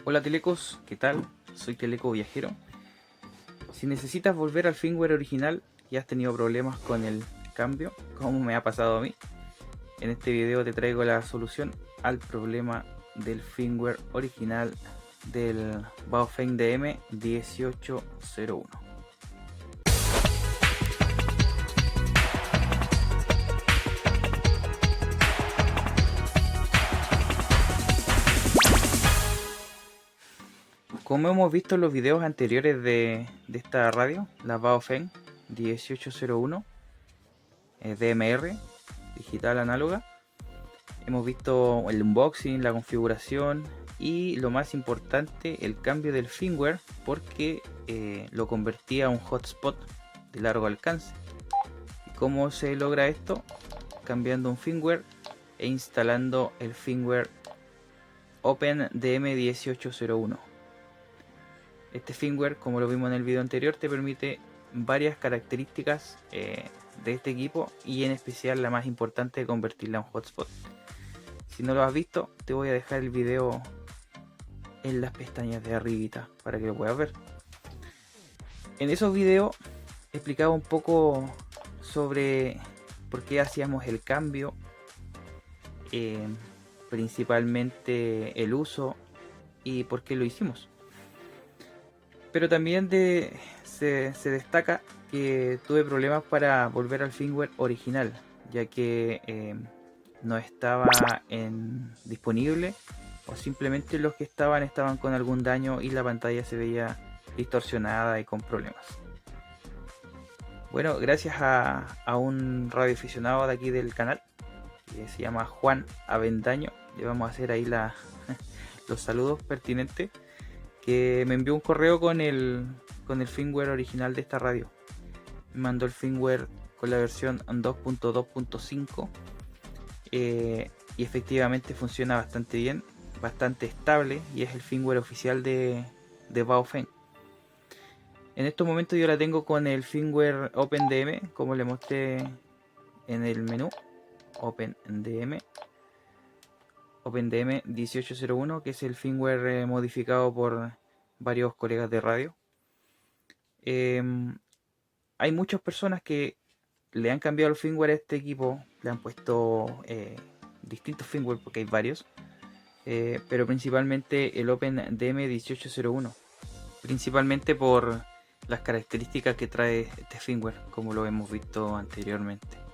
Hola Telecos, ¿qué tal? Soy Teleco Viajero. Si necesitas volver al firmware original y has tenido problemas con el cambio, como me ha pasado a mí, en este video te traigo la solución al problema del firmware original del Baofeng DM1801. Como hemos visto en los videos anteriores de esta radio, la Baofeng 1801 DMR digital análoga, hemos visto el unboxing, la configuración y lo más importante, el cambio del firmware, porque lo convertía a un hotspot de largo alcance. ¿Y cómo se logra esto? Cambiando un firmware e instalando el firmware OpenDM1801. Este firmware, como lo vimos en el video anterior, te permite varias características de este equipo, y en especial la más importante, convertirla a un hotspot. Si no lo has visto, te voy a dejar el video en las pestañas de arribita para que lo puedas ver. En esos videos explicaba un poco sobre por qué hacíamos el cambio, principalmente el uso y por qué lo hicimos. Pero también se destaca que tuve problemas para volver al firmware original, ya que no estaba disponible, o simplemente los que estaban con algún daño y la pantalla se veía distorsionada y con problemas. Bueno, gracias a un radioaficionado de aquí del canal, que se llama Juan Avendaño, le vamos a hacer ahí los saludos pertinentes, que me envió un correo con el firmware original de esta radio. Me mandó el firmware con la versión 2.2.5 y efectivamente funciona bastante bien, bastante estable, y es el firmware oficial de Baofeng. En estos momentos yo la tengo con el firmware OpenDM, como le mostré en el menú. OpenDM 1801, que es el firmware modificado por varios colegas de radio. Hay muchas personas que le han cambiado el firmware a este equipo, le han puesto distintos firmware porque hay varios, pero principalmente el OpenDM 1801, principalmente por las características que trae este firmware, como lo hemos visto anteriormente.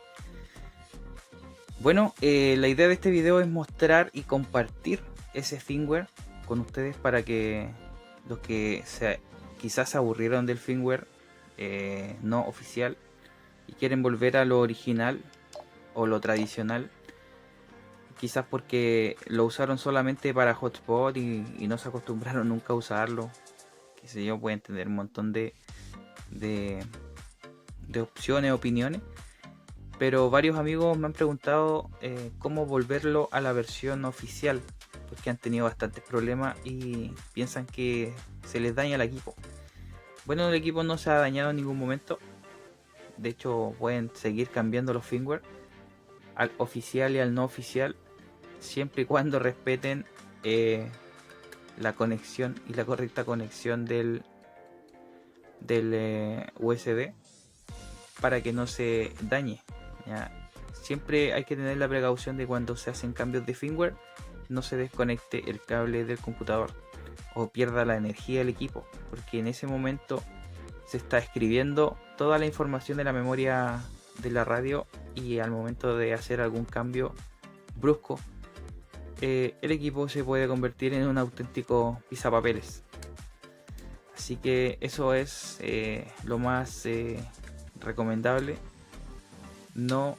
Bueno, la idea de este video es mostrar y compartir ese firmware con ustedes, para que los que quizás se aburrieron del firmware no oficial y quieren volver a lo original o lo tradicional, quizás porque lo usaron solamente para hotspot y no se acostumbraron nunca a usarlo, qué sé yo, pueden tener un montón de opciones, opiniones. Pero varios amigos me han preguntado cómo volverlo a la versión oficial, porque han tenido bastantes problemas y piensan que se les daña el equipo. Bueno, el equipo no se ha dañado en ningún momento. De hecho, pueden seguir cambiando los firmware al oficial y al no oficial, siempre y cuando respeten la conexión y la correcta conexión del USB, para que no se dañe. ¿Ya? Siempre hay que tener la precaución de cuando se hacen cambios de firmware no se desconecte el cable del computador o pierda la energía del equipo, porque en ese momento se está escribiendo toda la información de la memoria de la radio, y al momento de hacer algún cambio brusco, el equipo se puede convertir en un auténtico pisapapeles. Así que eso es lo más recomendable: no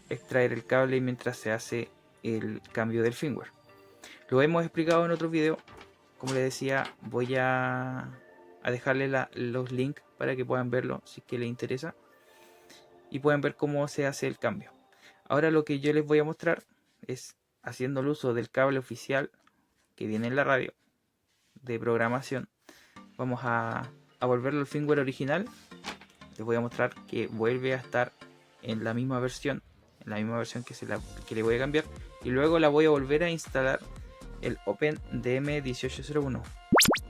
extraer el cable mientras se hace el cambio del firmware. Lo hemos explicado en otros videos. Como les decía, voy a dejarles los links para que puedan verlo si es que les interesa, y pueden ver cómo se hace el cambio. Ahora lo que yo les voy a mostrar es haciendo el uso del cable oficial que viene en la radio de programación. Vamos a volverlo al firmware original. Les voy a mostrar que vuelve a estar en la misma versión, que le voy a cambiar, y luego la voy a volver a instalar el OpenDM1801,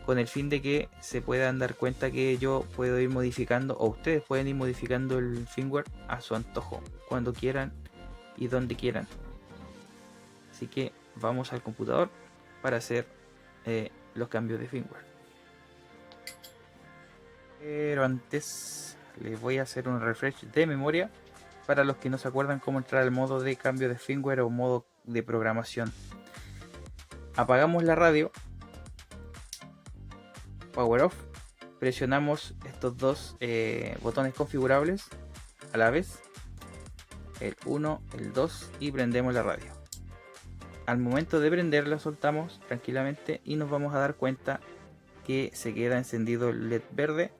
con el fin de que se puedan dar cuenta que yo puedo ir modificando, o ustedes pueden ir modificando el firmware a su antojo, cuando quieran y donde quieran. Así que vamos al computador para hacer los cambios de firmware. Pero antes les voy a hacer un refresh de memoria para los que no se acuerdan cómo entrar al modo de cambio de firmware o modo de programación. Apagamos la radio, power off, presionamos estos dos botones configurables a la vez, el 1, el 2, y prendemos la radio. Al momento de prenderla soltamos tranquilamente y nos vamos a dar cuenta que se queda encendido el LED verde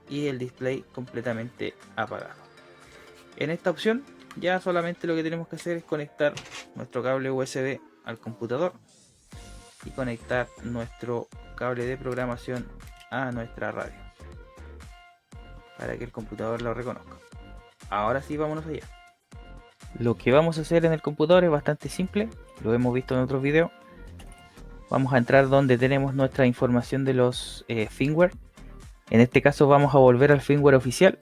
y el display completamente apagado. En esta opción ya solamente lo que tenemos que hacer es conectar nuestro cable USB al computador y conectar nuestro cable de programación a nuestra radio para que el computador lo reconozca. Ahora sí, vámonos allá. Lo que vamos a hacer en el computador es bastante simple, lo hemos visto en otros videos. Vamos a entrar donde tenemos nuestra información de los firmware. En este caso vamos a volver al firmware oficial.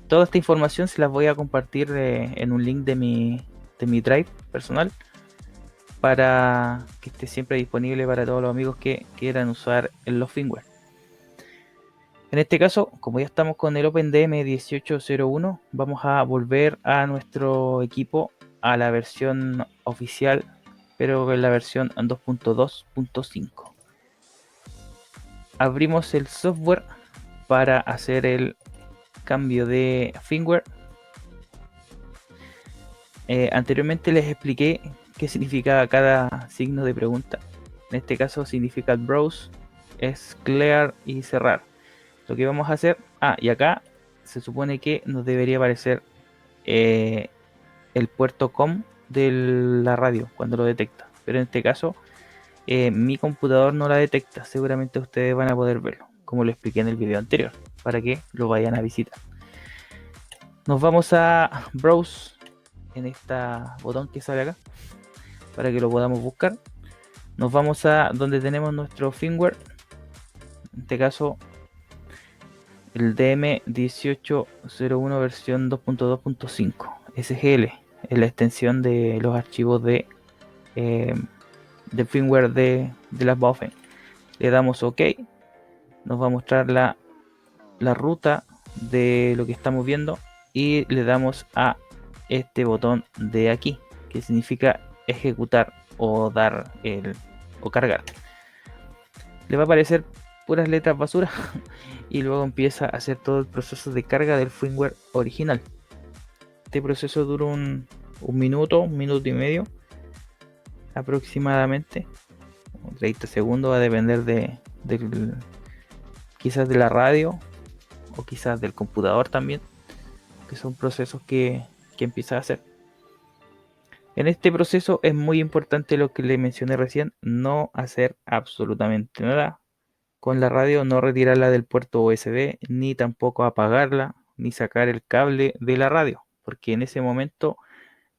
Toda esta información se las voy a compartir en un link de mi drive personal, para que esté siempre disponible para todos los amigos que quieran usar los firmware. En este caso, como ya estamos con el OpenDM1801, vamos a volver a nuestro equipo a la versión oficial, pero en la versión 2.2.5. Abrimos el software para hacer el cambio de firmware. Anteriormente les expliqué qué significa cada signo de pregunta. En este caso significa browse, es clear y cerrar. Lo que vamos a hacer, y acá se supone que nos debería aparecer el puerto COM de la radio cuando lo detecta, pero en este caso mi computador no la detecta. Seguramente ustedes van a poder verlo, como lo expliqué en el video anterior, para que lo vayan a visitar. Nos vamos a browse en este botón que sale acá para que lo podamos buscar. Nos vamos a donde tenemos nuestro firmware, en este caso el DM1801 versión 2.2.5 SGL, es la extensión de los archivos de firmware de las Baofeng. Le damos OK, nos va a mostrar la ruta de lo que estamos viendo y le damos a este botón de aquí, que significa ejecutar o dar o cargar. Le va a aparecer puras letras basura y luego empieza a hacer todo el proceso de carga del firmware original. Este proceso dura un minuto y medio aproximadamente, 30 segundos, va a depender quizás de la radio o quizás del computador también, que son procesos que empieza a hacer. En este proceso es muy importante lo que le mencioné recién: no hacer absolutamente nada con la radio, no retirarla del puerto USB, ni tampoco apagarla, ni sacar el cable de la radio, porque en ese momento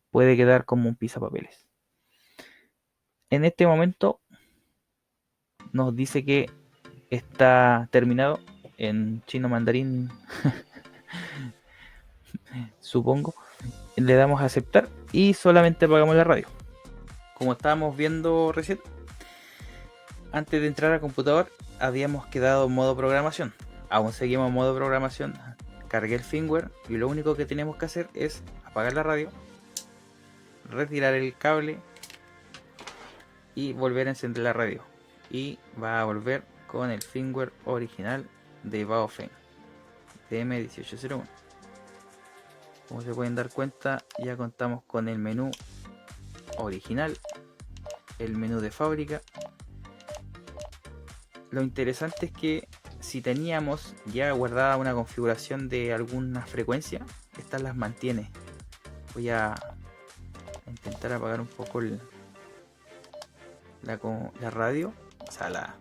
puede quedar como un pisapapeles. En este momento nos dice que está terminado en chino mandarín, supongo. Le damos a aceptar y solamente apagamos la radio. Como estábamos viendo recién, antes de entrar al computador habíamos quedado en modo programación. Aún seguimos en modo programación. Cargué el firmware y lo único que tenemos que hacer es apagar la radio, retirar el cable y volver a encender la radio, y va a volver con el firmware original de Baofeng DM1801. Como se pueden dar cuenta, ya contamos con el menú original, el menú de fábrica. Lo interesante es que si teníamos ya guardada una configuración de alguna frecuencia, estas las mantiene. Voy a intentar apagar un poco la radio, o sea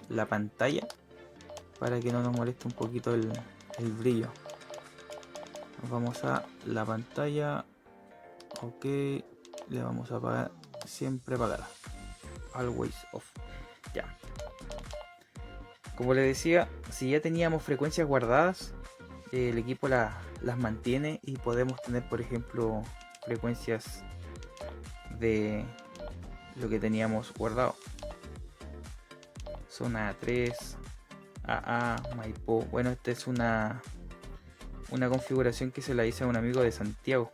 la pantalla, para que no nos moleste un poquito el brillo. Nos vamos a la pantalla, ok, le vamos a apagar, siempre apagada. always off. Ya. Como les decía, si ya teníamos frecuencias guardadas, el equipo las mantiene y podemos tener, por ejemplo, frecuencias de lo que teníamos guardado. Zona 3, AA, Maipo. Bueno, esta es una configuración que se la hice a un amigo de Santiago.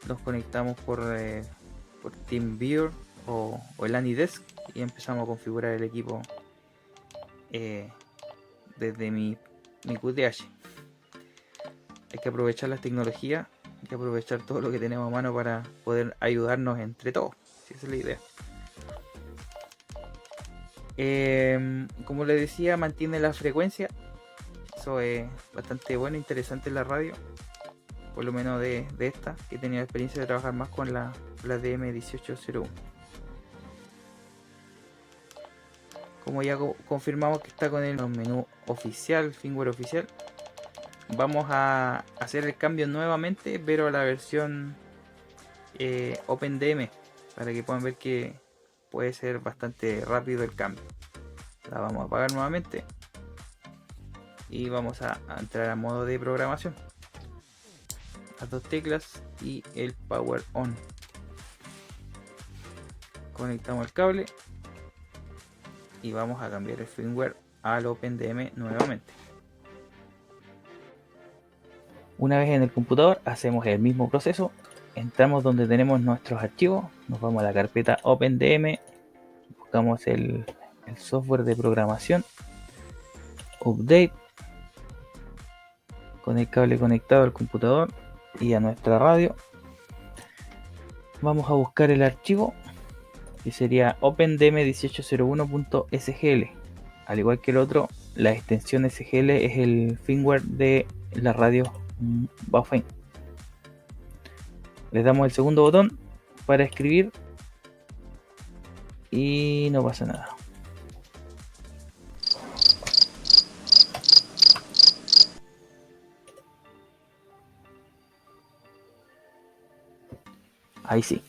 Nos conectamos por TeamViewer o el AnyDesk y empezamos a configurar el equipo desde mi QTH. Hay que aprovechar las tecnologías, hay que aprovechar todo lo que tenemos a mano para poder ayudarnos entre todos. Esa es la idea. Como les decía, mantiene la frecuencia. Eso es bastante bueno, interesante en la radio. Por lo menos de esta, que he tenido experiencia de trabajar más con la DM1801. Como ya confirmamos que está con el menú oficial, firmware oficial, vamos a hacer el cambio nuevamente, pero a la versión OpenDM, para que puedan ver que puede ser bastante rápido el cambio. La vamos a apagar nuevamente y vamos a entrar a modo de programación. Las dos teclas y el power on. Conectamos el cable y vamos a cambiar el firmware al OpenDM nuevamente. Una vez en el computador hacemos el mismo proceso. Entramos donde tenemos nuestros archivos, nos vamos a la carpeta OpenDM, buscamos el software de programación, update, con el cable conectado al computador y a nuestra radio. Vamos a buscar el archivo que sería OpenDM1801.sgl. Al igual que el otro, la extensión SGL es el firmware de la radio Baofeng. Le damos el segundo botón para escribir y no pasa nada. Ahí sí.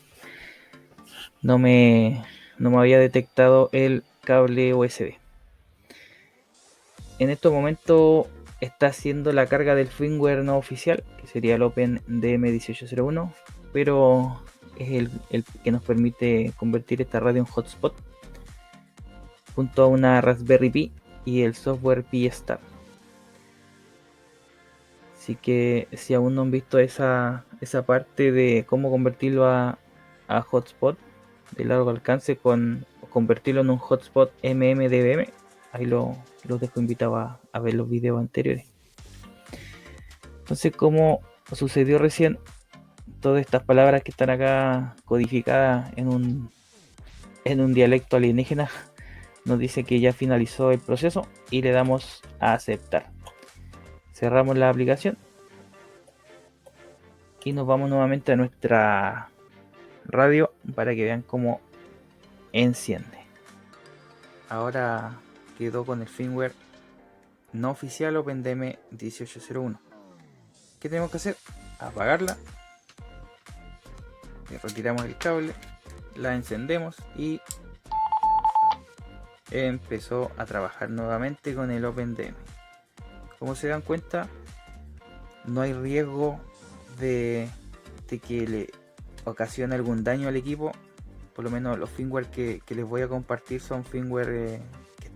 No me había detectado el cable USB. En estos momentos está haciendo la carga del firmware no oficial, que sería el OpenDM1801, pero es el que nos permite convertir esta radio en hotspot junto a una Raspberry Pi y el software Pi-Star. Así que si aún no han visto esa parte de cómo convertirlo a hotspot de largo alcance con convertirlo en un hotspot MMDBM, ahí los dejo invitados a ver los videos anteriores. Entonces, como sucedió recién, todas estas palabras que están acá codificadas en un dialecto alienígena nos dice que ya finalizó el proceso y le damos a aceptar. Cerramos la aplicación y nos vamos nuevamente a nuestra radio para que vean cómo enciende. Ahora quedó con el firmware no oficial OpenDM 1801. ¿Qué tenemos que hacer? Apagarla, retiramos el cable, la encendemos y empezó a trabajar nuevamente con el OpenDM. Como se dan cuenta, no hay riesgo de que le ocasione algún daño al equipo. Por lo menos los firmware que les voy a compartir son firmware que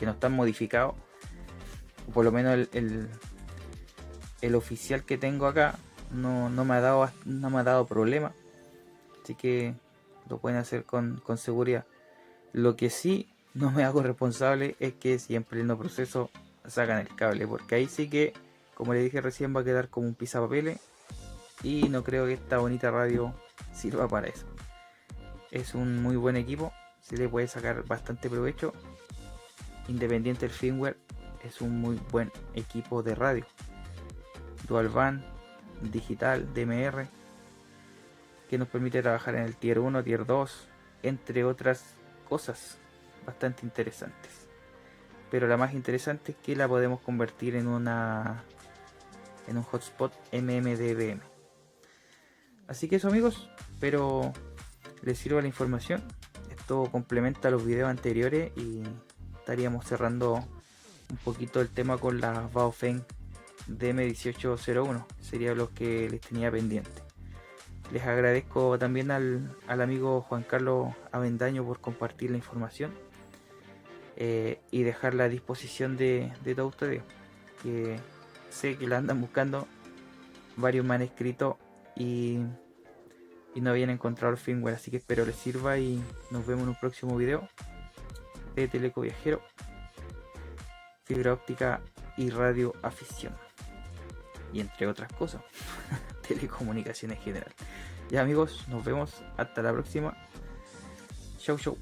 no están modificados. Por lo menos el oficial que tengo acá no me ha dado problema, así que lo pueden hacer con seguridad. Lo que sí no me hago responsable es que siempre en el proceso sacan el cable, porque ahí sí que, como les dije recién, va a quedar como un pisapapeles y no creo que esta bonita radio sirva para eso. Es un muy buen equipo, se le puede sacar bastante provecho. Independiente del firmware, es un muy buen equipo de radio. Dual band, digital, DMR, que nos permite trabajar en el tier 1, tier 2, entre otras cosas bastante interesantes. Pero la más interesante es que la podemos convertir en un hotspot MMDBM. Así que eso, amigos, espero les sirva la información. Esto complementa los videos anteriores y estaríamos cerrando un poquito el tema con la Baofeng DM1801. Sería lo que les tenía pendiente. Les agradezco también al amigo Juan Carlos Avendaño por compartir la información y dejarla a disposición de todos ustedes, que sé que la andan buscando. Varios me han escrito y no habían encontrado el firmware, así que espero les sirva y nos vemos en un próximo video de Teleco Viajero, fibra óptica y radio afición, y entre otras cosas, telecomunicaciones en general. Ya amigos, nos vemos hasta la próxima. Chau chau.